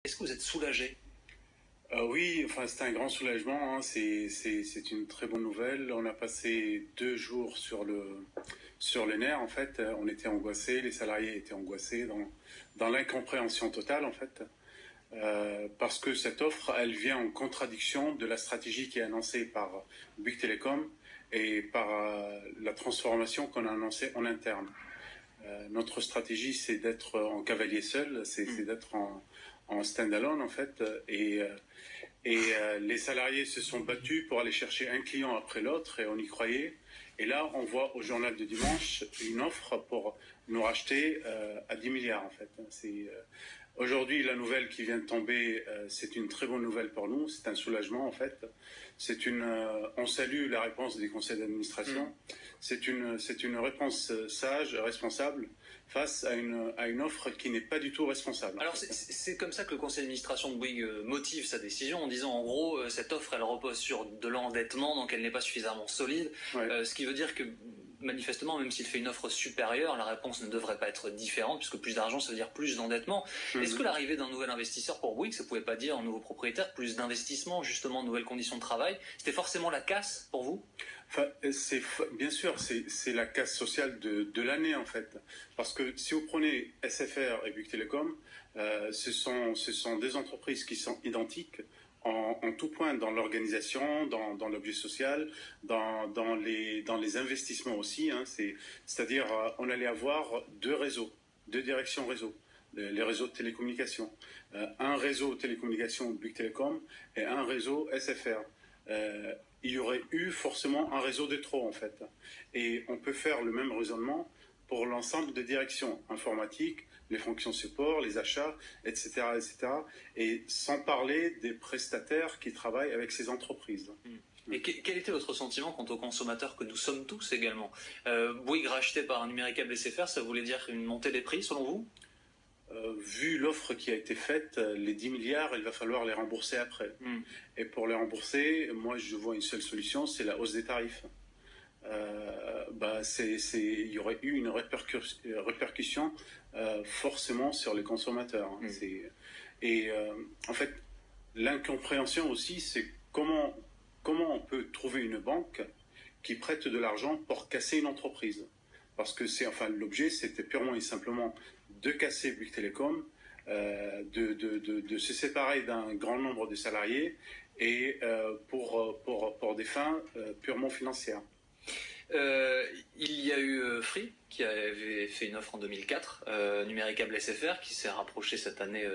Est-ce que vous êtes soulagé? Oui, enfin c'est un grand soulagement, hein. C'est une très bonne nouvelle. On a passé 2 jours sur les nerfs en fait. On était angoissés, les salariés étaient angoissés dans l'incompréhension totale en fait. Parce que cette offre, elle vient en contradiction de la stratégie qui est annoncée par Bouygues Telecom et par la transformation qu'on a annoncée en interne. Notre stratégie, c'est d'être en cavalier seul, c'est d'être en stand-alone en fait. Et les salariés se sont battus pour aller chercher un client après l'autre et on y croyait. Et là, on voit au journal de dimanche une offre pour nous racheter à 10 milliards en fait. Aujourd'hui, la nouvelle qui vient de tomber, c'est une très bonne nouvelle pour nous. C'est un soulagement en fait. On salue la réponse des conseils d'administration. C'est une réponse sage, responsable, face à une offre qui n'est pas du tout responsable. Alors c'est comme ça que le conseil d'administration de Bouygues motive sa décision en disant en gros cette offre elle repose sur de l'endettement donc elle n'est pas suffisamment solide, Ouais. ce qui veut dire que manifestement même s'il fait une offre supérieure la réponse ne devrait pas être différente puisque plus d'argent ça veut dire plus d'endettement. Est-ce que l'arrivée d'un nouvel investisseur pour Bouygues ça pouvait pas dire un nouveau propriétaire plus d'investissement justement de nouvelles conditions de travail, c'était forcément la casse pour vous? Enfin, bien sûr, c'est la casse sociale de l'année en fait. Parce que si vous prenez SFR et Bouygues Telecom, ce sont des entreprises qui sont identiques en tout point dans l'organisation, dans l'objet social, dans les investissements aussi. Hein. C'est-à-dire, on allait avoir deux réseaux, deux directions réseau. Les réseaux de télécommunications. Un réseau de télécommunications Bouygues Telecom et un réseau SFR. Il y aurait eu forcément un réseau de trop en fait. Et on peut faire le même raisonnement pour l'ensemble des directions informatiques, les fonctions support, les achats, etc., etc. Et sans parler des prestataires qui travaillent avec ces entreprises. Et quel était votre sentiment quant aux consommateurs que nous sommes tous également? Bouygues racheté par un Numéricable SFR, ça voulait dire une montée des prix selon vous? Vu l'offre qui a été faite, les 10 milliards, il va falloir les rembourser après. Et pour les rembourser, moi je vois une seule solution, c'est la hausse des tarifs. Il y aurait eu une répercussion forcément sur les consommateurs. Hein. En fait, l'incompréhension aussi, c'est comment on peut trouver une banque qui prête de l'argent pour casser une entreprise. Parce que l'objet, c'était purement et simplement de casser Bouygues Telecom, de se séparer d'un grand nombre de salariés et pour des fins purement financières. Il y a eu Free qui avait fait une offre en 2004, Numéricable SFR qui s'est rapproché cette année